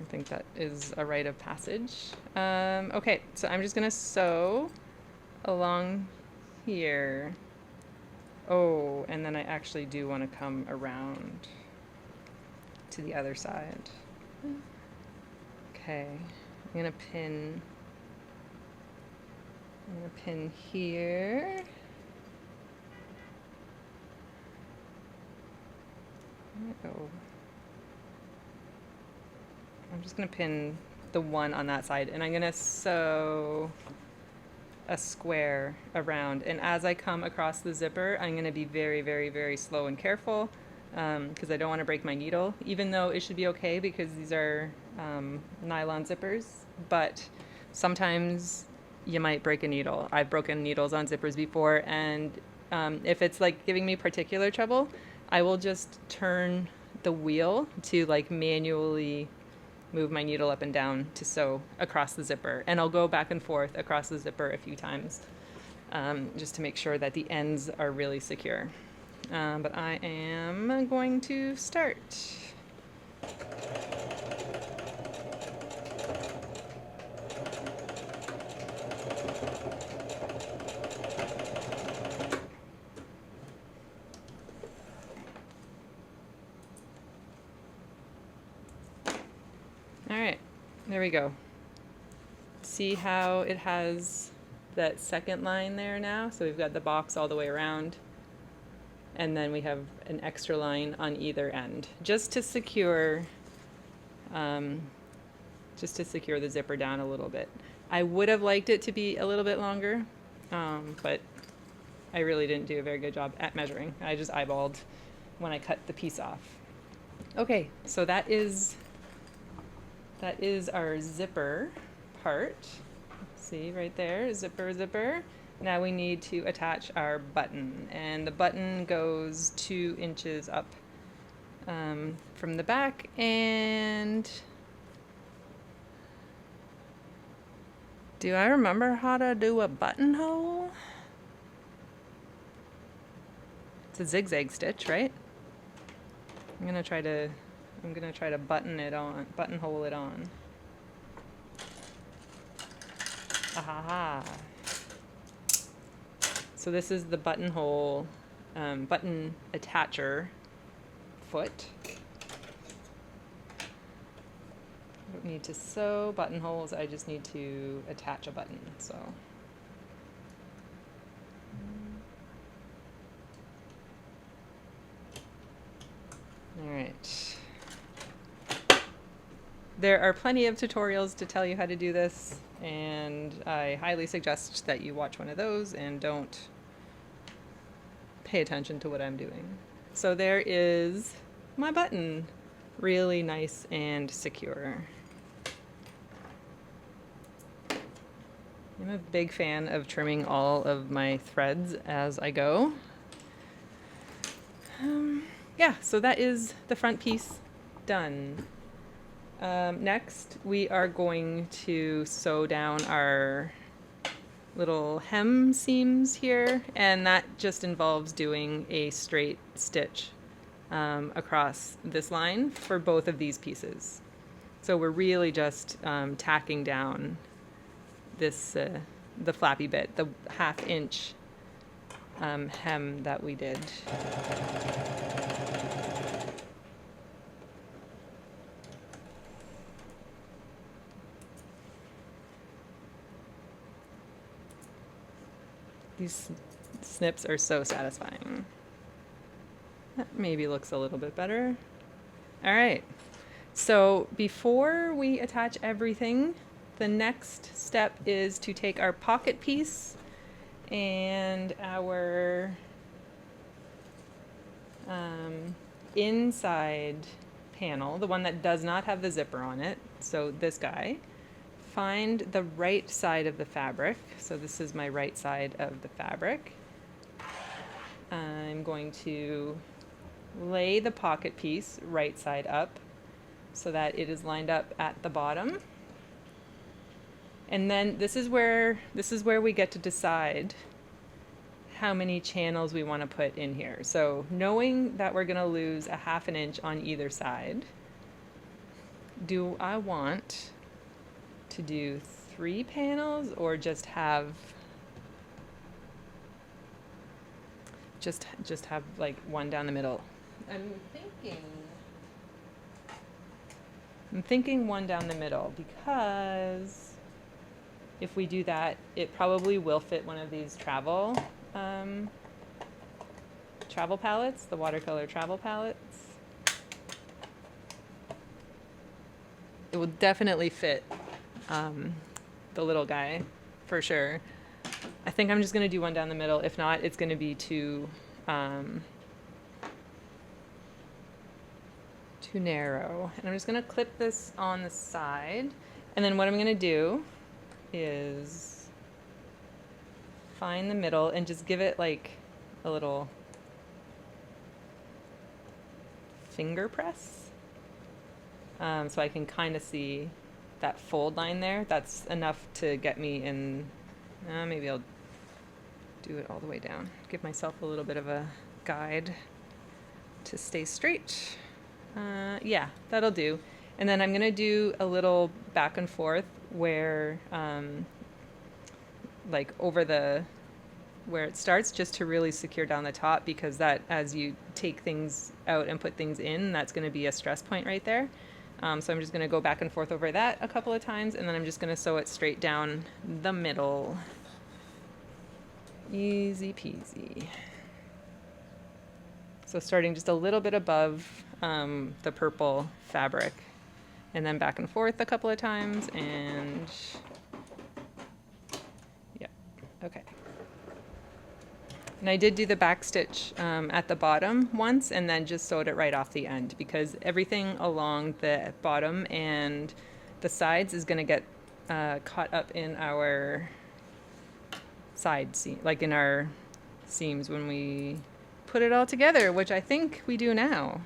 I think that is a rite of passage. Okay, so I'm just gonna sew along here. Oh, and then I actually do want to come around to the other side. Okay, I'm gonna pin here. Oh. I'm just gonna pin the one on that side, and I'm gonna sew a square around. And as I come across the zipper, I'm gonna be very, very, very slow and careful because I don't want to break my needle, even though it should be okay because these are nylon zippers, but sometimes you might break a needle. I've broken needles on zippers before, and if it's like giving me particular trouble, I will just turn the wheel to like manually move my needle up and down to sew across the zipper. And I'll go back and forth across the zipper a few times just to make sure that the ends are really secure. But I am going to start. All right, there we go. See how it has that second line there now? So we've got the box all the way around, and then we have an extra line on either end, just to secure the zipper down a little bit. I would have liked it to be a little bit longer, but I really didn't do a very good job at measuring. I just eyeballed when I cut the piece off. Okay, so that is our zipper part. See right there, zipper. Now we need to attach our button, and the button goes 2 inches up from the back. And do I remember how to do a buttonhole? It's a zigzag stitch, right? I'm gonna try to buttonhole it on. Ahaha. So this is the buttonhole, button attacher foot. I don't need to sew buttonholes, I just need to attach a button, so. All right. There are plenty of tutorials to tell you how to do this, and I highly suggest that you watch one of those and don't pay attention to what I'm doing. So there is my button, really nice and secure. I'm a big fan of trimming all of my threads as I go. Yeah, so that is the front piece done. Next, we are going to sew down our little hem seams here, and that just involves doing a straight stitch across this line for both of these pieces. So we're really just tacking down this, the flappy bit, the 1/2 inch hem that we did. These snips are so satisfying. That maybe looks a little bit better. All right, so before we attach everything, the next step is to take our pocket piece and our inside panel, the one that does not have the zipper on it, so this guy, find the right side of the fabric. So this is my right side of the fabric. I'm going to lay the pocket piece right side up so that it is lined up at the bottom. And then this is where we get to decide how many channels we want to put in here. So knowing that we're going to lose a 1/2 inch on either side, do I want to do 3 panels or just have like one down the middle? I'm thinking one down the middle, because if we do that, it probably will fit one of these travel palettes, the watercolor travel palettes. It will definitely fit the little guy for sure. I think I'm just going to do one down the middle. If not, it's going to be too narrow. And I'm just going to clip this on the side. And then what I'm going to do is find the middle and just give it like a little finger press. So I can kind of see that fold line there. That's enough to get me in. Maybe I'll do it all the way down. Give myself a little bit of a guide to stay straight. Yeah, that'll do. And then I'm going to do a little back and forth where, like over where it starts, just to really secure down the top, because that, as you take things out and put things in, that's going to be a stress point right there. So I'm just going to go back and forth over that a couple of times, and then I'm just going to sew it straight down the middle. Easy peasy. So starting just a little bit above the purple fabric, and then back and forth a couple of times, and yeah, okay. And I did do the back stitch at the bottom once, and then just sewed it right off the end, because everything along the bottom and the sides is going to get caught up in our side seam, like in our seams when we put it all together, which I think we do now.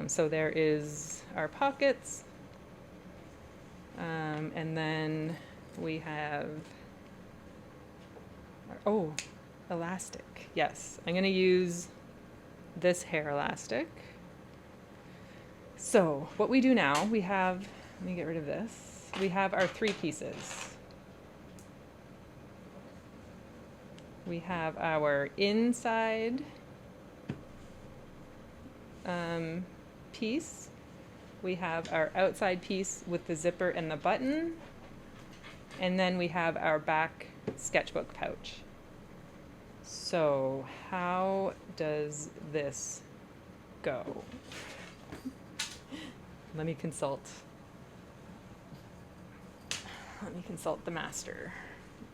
So there is our pockets, and then we have elastic. Yes, I'm going to use this hair elastic. So what we do now, we have, let me get rid of this. We have our 3 pieces. We have our inside piece. We have our outside piece with the zipper and the button. And then we have our back sketchbook pouch. So how does this go? Let me consult the master.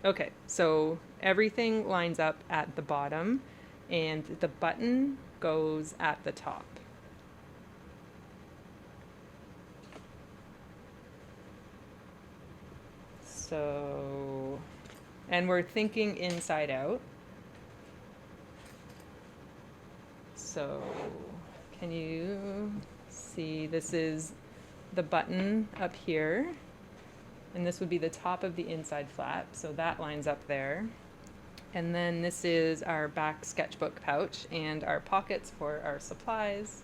Okay, so everything lines up at the bottom and the button goes at the top. So, and we're thinking inside out. So, can you see, this is the button up here, and this would be the top of the inside flap, so that lines up there. And then this is our back sketchbook pouch and our pockets for our supplies.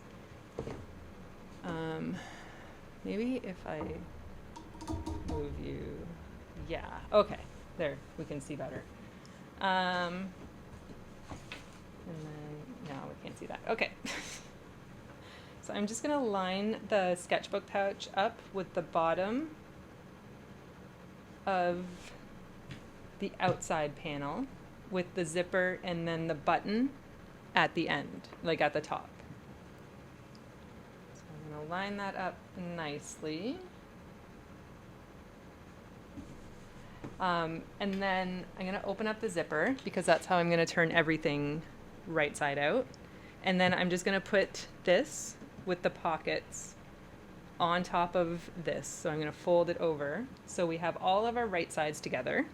Maybe if I move you, yeah, okay, there, we can see better. And then, no, we can't see that, okay. So I'm just gonna line the sketchbook pouch up with the bottom of the outside panel with the zipper and then the button at the end, like at the top. So I'm gonna line that up nicely. And then I'm gonna open up the zipper because that's how I'm gonna turn everything right side out. And then I'm just gonna put this with the pockets on top of this. So I'm gonna fold it over. So we have all of our right sides together.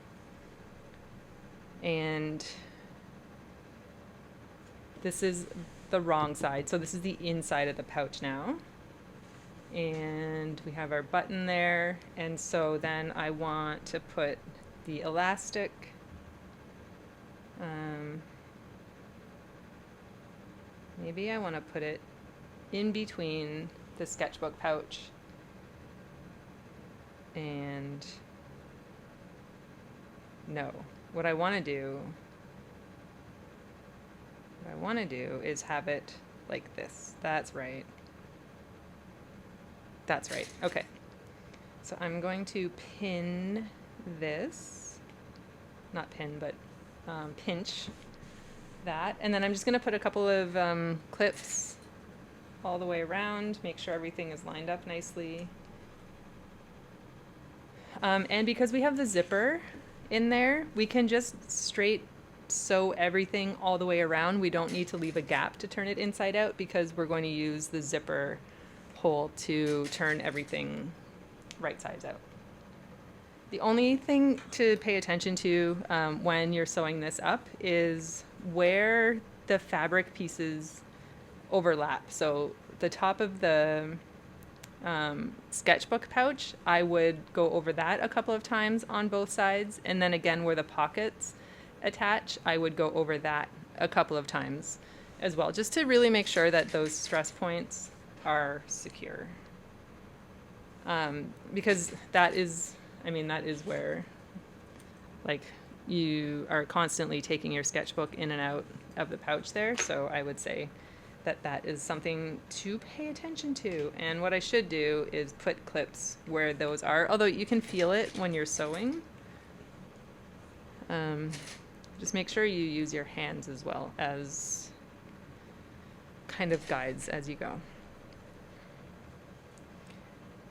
And this is the wrong side. So this is the inside of the pouch now. And we have our button there. And so then I want to put the elastic maybe I want to put it in between the sketchbook pouch and no. What I want to do is have it like this. That's right. That's right. Okay. So I'm going to pin this, not pin, but pinch that. And then I'm just going to put a couple of clips all the way around, make sure everything is lined up nicely. And because we have the zipper in there, we can just straight sew everything all the way around. We don't need to leave a gap to turn it inside out because we're going to use the zipper hole to turn everything right sides out. The only thing to pay attention to when you're sewing this up is where the fabric pieces overlap. So the top of the sketchbook pouch, I would go over that a couple of times on both sides, and then again where the pockets attach, I would go over that a couple of times as well, just to really make sure that those stress points are secure. Because that is where, like, you are constantly taking your sketchbook in and out of the pouch there. So I would say that is something to pay attention to. And what I should do is put clips where those are, although you can feel it when you're sewing. Just make sure you use your hands as well as kind of guides as you go.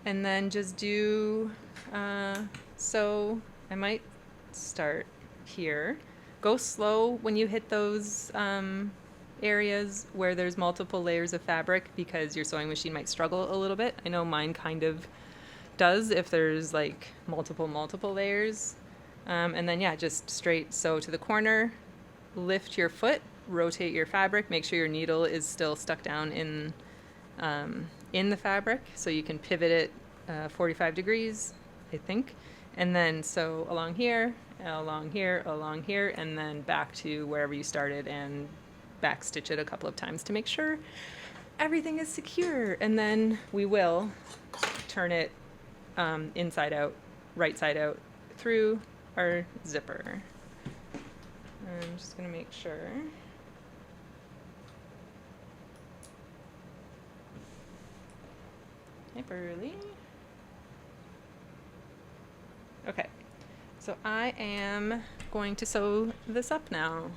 And then just do, so I might start here. Go slow when you hit those areas where there's multiple layers of fabric because your sewing machine might struggle a little bit. I know mine kind of does if there's like multiple layers. And then yeah, just straight sew to the corner, lift your foot, rotate your fabric, make sure your needle is still stuck down in the fabric so you can pivot it 45 degrees, I think. And then sew along here, and then back to wherever you started and back stitch it a couple of times to make sure everything is secure. And then we will turn it inside out, right side out through our zipper. I'm just gonna make sure. Hi, Burley. Okay, so I am going to sew this up now.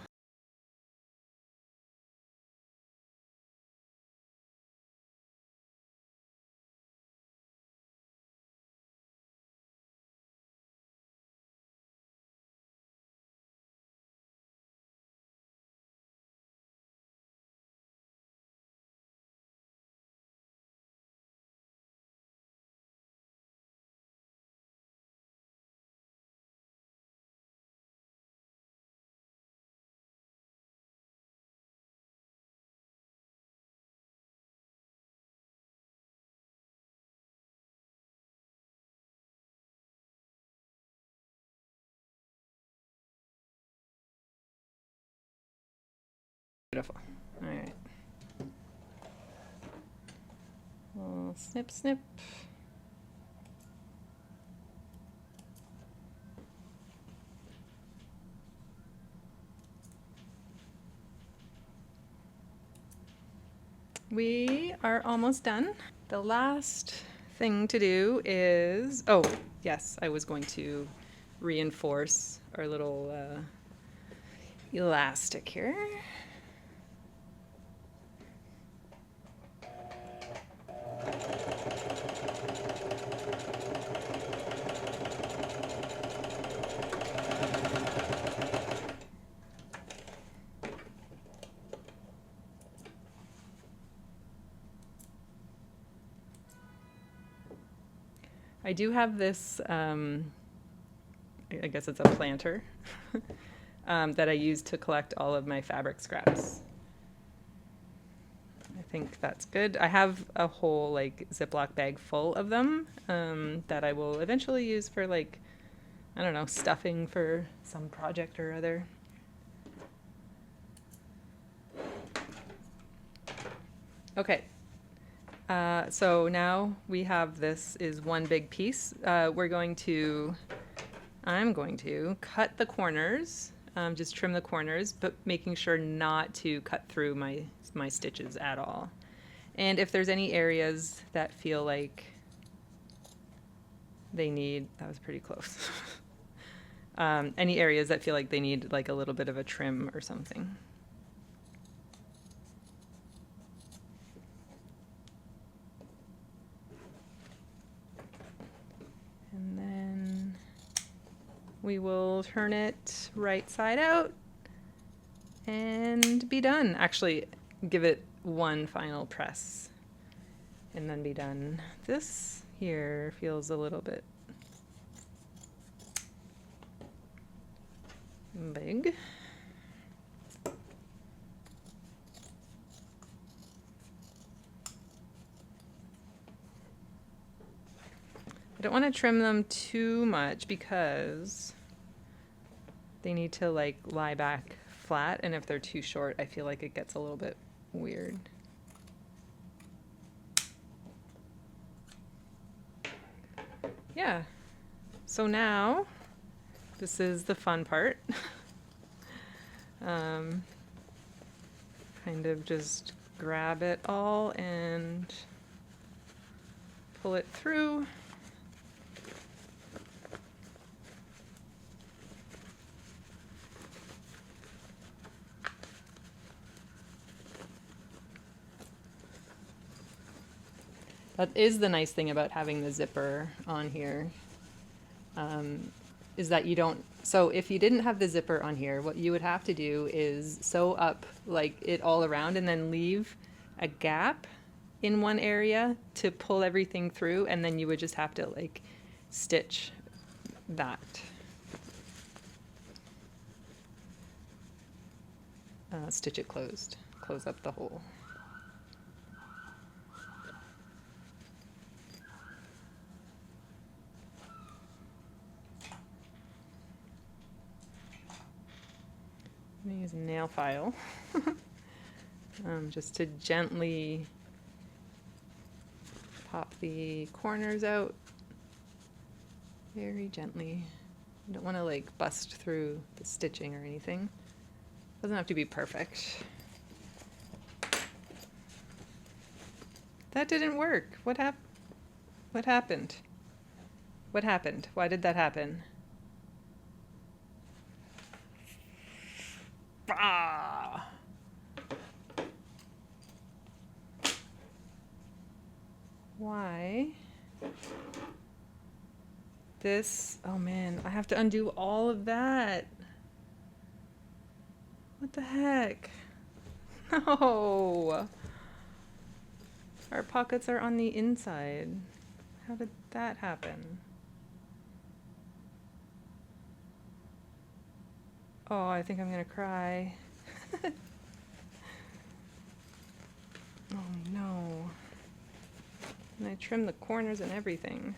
Beautiful. All right. Snip, snip. We are almost done. The last thing to do is, oh, yes, I was going to reinforce our little elastic here. I do have this, I guess it's a planter, that I use to collect all of my fabric scraps. I think that's good. I have a whole like Ziploc bag full of them that I will eventually use for like, I don't know, stuffing for some project or other. Okay. So now we have this is one big piece. I'm going to cut the corners, just trim the corners, but making sure not to cut through my stitches at all. And if there's any areas that feel like they need, that was pretty close. Any areas that feel like they need like a little bit of a trim or something. And then we will turn it right side out and be done. Actually, give it one final press and then be done. This here feels a little bit big. I don't want to trim them too much because they need to like lie back flat, and if they're too short, I feel like it gets a little bit weird. Yeah. So now, this is the fun part. Kind of just grab it all and pull it through. That is the nice thing about having the zipper on here, is that you don't, so if you didn't have the zipper on here, what you would have to do is sew up like it all around and then leave a gap in one area to pull everything through, and then you would just have to like stitch that. Stitch it closed, close up the hole. I'm going to use a nail file just to gently pop the corners out very gently. You don't want to like bust through the stitching or anything. Doesn't have to be perfect. That didn't work. What happened? What happened? What happened? Why did that happen? Ah! Why? This, oh man, I have to undo all of that. What the heck? No! Our pockets are on the inside. How did that happen? Oh, I think I'm gonna cry. Oh no. And I trimmed the corners and everything.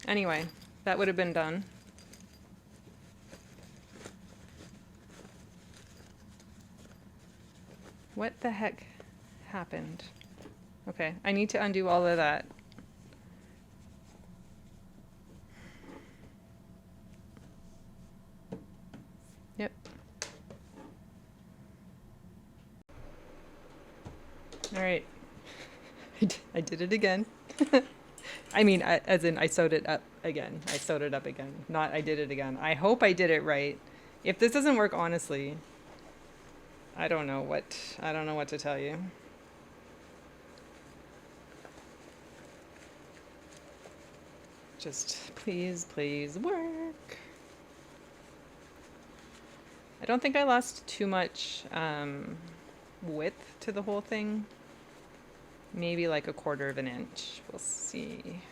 Anyway, that would have been done. What the heck happened? Okay, I need to undo all of that. Yep. All right. I did it again. I mean, as in I sewed it up again. I sewed it up again. Not I did it again. I hope I did it right. If this doesn't work, honestly, I don't know what to tell you. Just please, please work. I don't think I lost too much width to the whole thing. Maybe like 1/4 of an inch. We'll see.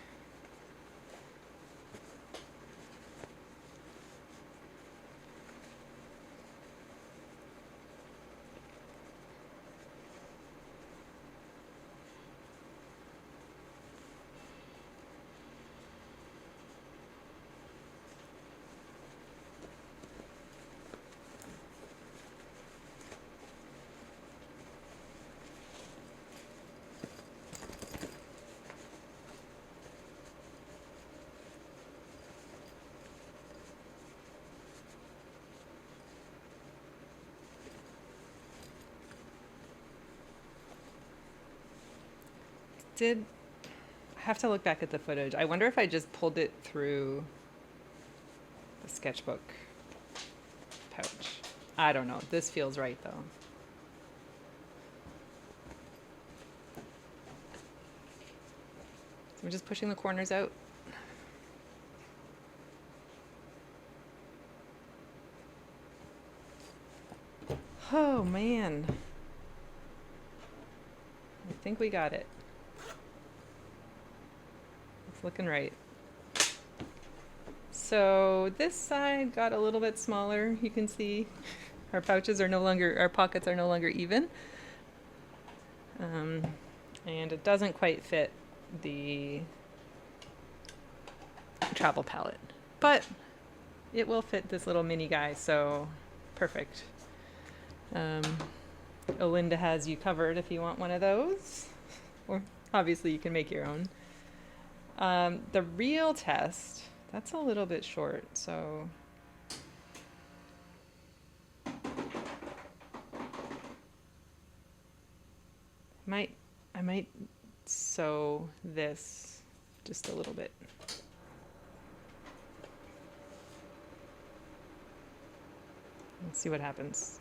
I have to look back at the footage. I wonder if I just pulled it through the sketchbook pouch. I don't know. This feels right though. So I'm just pushing the corners out. Oh man. I think we got it. It's looking right. So this side got a little bit smaller. You can see our pockets are no longer even. And it doesn't quite fit the travel palette, but it will fit this little mini guy, so perfect. Olinda has you covered if you want one of those, or obviously you can make your own. The real test, that's a little bit short, so I might sew this just a little bit. Let's see what happens.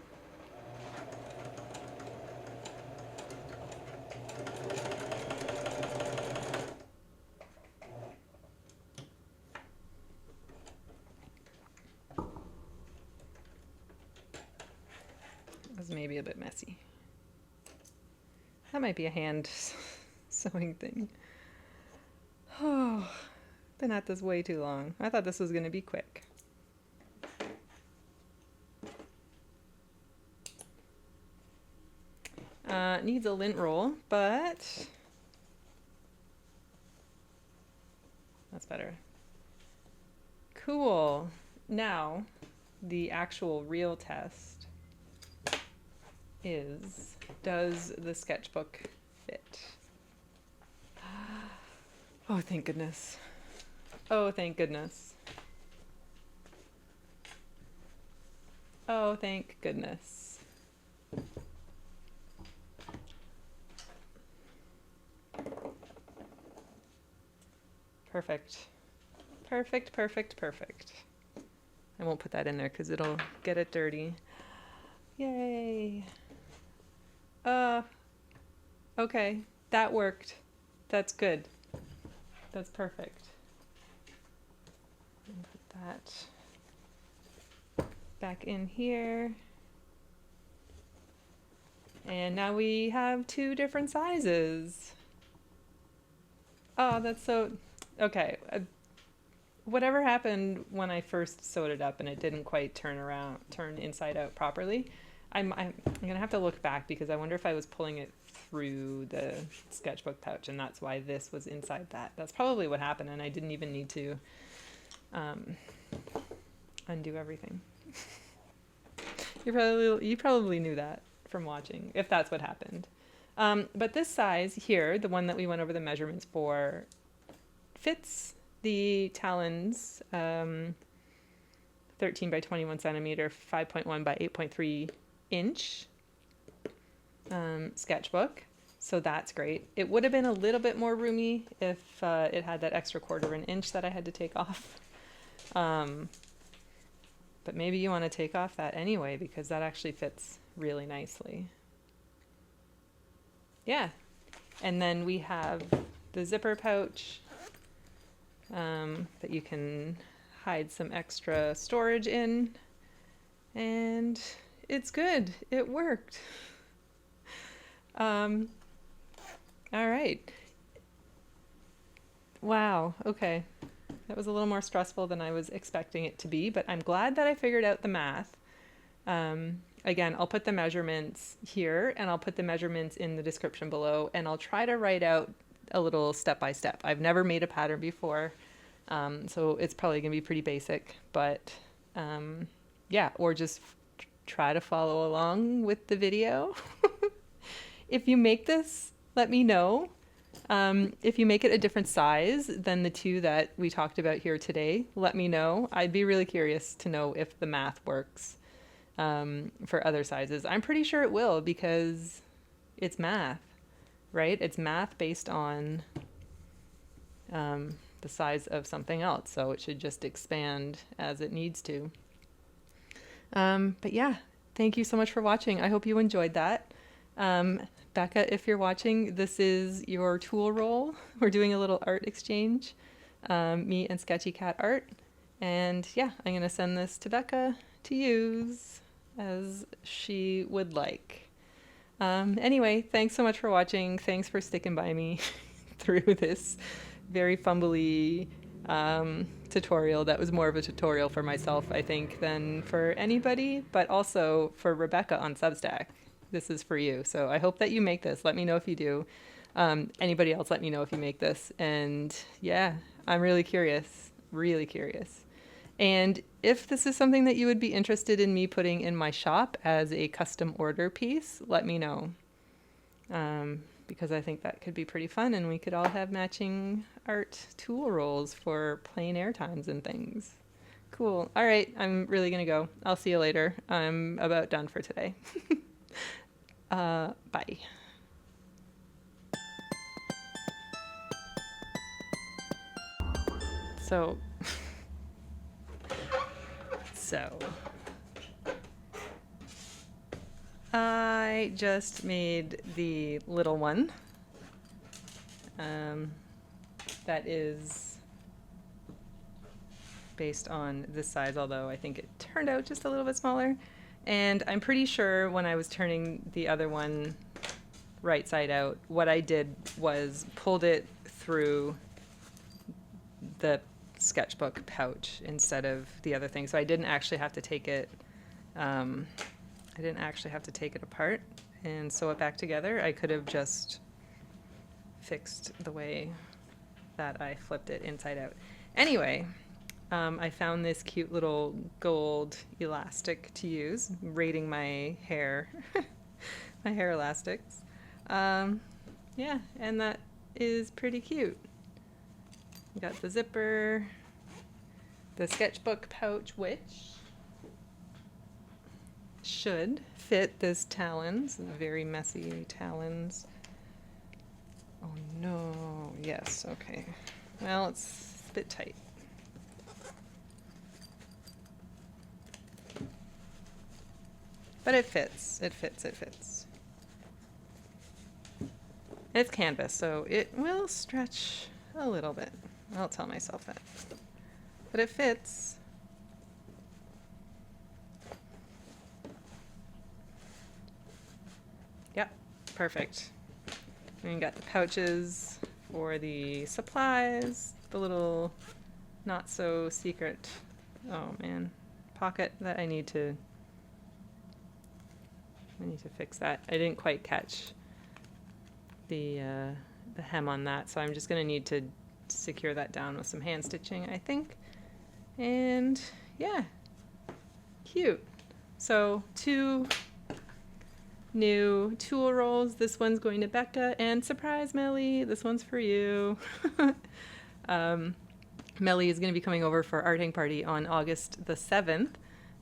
It was maybe a bit messy. That might be a hand sewing thing. Oh, been at this way too long. I thought this was going to be quick. Needs a lint roll, but that's better. Cool. Now, the actual real test is, does the sketchbook fit? Oh, thank goodness. Oh, thank goodness. Oh, thank goodness. Perfect. Perfect, perfect, perfect. I won't put that in there because it'll get it dirty. Yay. Okay, that worked. That's good. That's perfect. Put that back in here. And now we have 2 different sizes. Oh, that's so... Okay. Whatever happened when I first sewed it up and it didn't quite turn inside out properly, I'm going to have to look back because I wonder if I was pulling it through the sketchbook pouch and that's why this was inside that. That's probably what happened, and I didn't even need to undo everything. You probably knew that from watching, if that's what happened. But this size here, the one that we went over the measurements for, fits the talons, 13 by 21 centimeter, 5.1 by 8.3 inch sketchbook. So that's great. It would have been a little bit more roomy if it had that extra 1/4 inch that I had to take off. But maybe you want to take off that anyway because that actually fits really nicely. Yeah. And then we have the zipper pouch that you can hide some extra storage in. And it's good. It worked. All right. Wow. Okay. That was a little more stressful than I was expecting it to be, but I'm glad that I figured out the math. Again, I'll put the measurements here and I'll put the measurements in the description below, and I'll try to write out a little step-by-step. I've never made a pattern before, so it's probably going to be pretty basic, but yeah, or just try to follow along with the video. If you make this, let me know. If you make it a different size than the 2 that we talked about here today, let me know. I'd be really curious to know if the math works for other sizes. I'm pretty sure it will because it's math, right? It's math based on the size of something else, so it should just expand as it needs to. But yeah, thank you so much for watching. I hope you enjoyed that. Becca, if you're watching, this is your tool roll. We're doing a little art exchange, me and Sketchy Cat Art. And yeah, I'm going to send this to Becca to use as she would like. Anyway, thanks so much for watching. Thanks for sticking by me through this very fumbly tutorial. That was more of a tutorial for myself, I think, than for anybody, but also for Rebecca on Substack. This is for you. So I hope that you make this. Let me know if you do. Anybody else, let me know if you make this. And yeah, I'm really curious, really curious. And if this is something that you would be interested in me putting in my shop as a custom order piece, let me know. Because I think that could be pretty fun and we could all have matching art tool rolls for plein air times and things. Cool. All right, I'm really gonna go. I'll see you later. I'm about done for today. Bye. So I just made the little one. That is based on this size, although I think it turned out just a little bit smaller. And I'm pretty sure when I was turning the other one right side out, what I did was pulled it through the sketchbook pouch instead of the other thing. So I didn't actually have to take it, apart and sew it back together. I could have just fixed the way that I flipped it inside out. Anyway, I found this cute little gold elastic to use, braiding my hair, my hair elastics. Yeah, and that is pretty cute. Got the zipper, the sketchbook pouch, which should fit this talons, very messy talons. Oh no, yes, okay. Well, it's a bit tight. But it fits, it fits, it fits. It's canvas, so it will stretch a little bit. I'll tell myself that. But it fits. Yep, perfect. And you got the pouches for the supplies, the little not so secret, oh man, pocket that I need to fix that. I didn't quite catch the hem on that, so I'm just gonna need to secure that down with some hand stitching, I think. And yeah, cute. So 2 new tool rolls. This one's going to Becca, and surprise, Melly, this one's for you. Melly is going to be coming over for our arting party on August the 7th.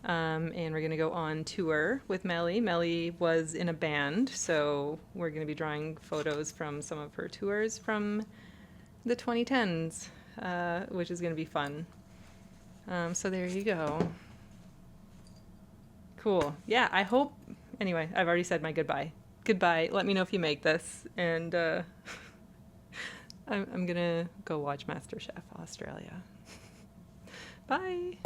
And we're going to go on tour with Melly. Melly was in a band, so we're going to be drawing photos from some of her tours from the 2010s, which is going to be fun. So there you go. Cool. Yeah, I hope... Anyway, I've already said my goodbye. Goodbye. Let me know if you make this. And I'm going to go watch MasterChef Australia. Bye.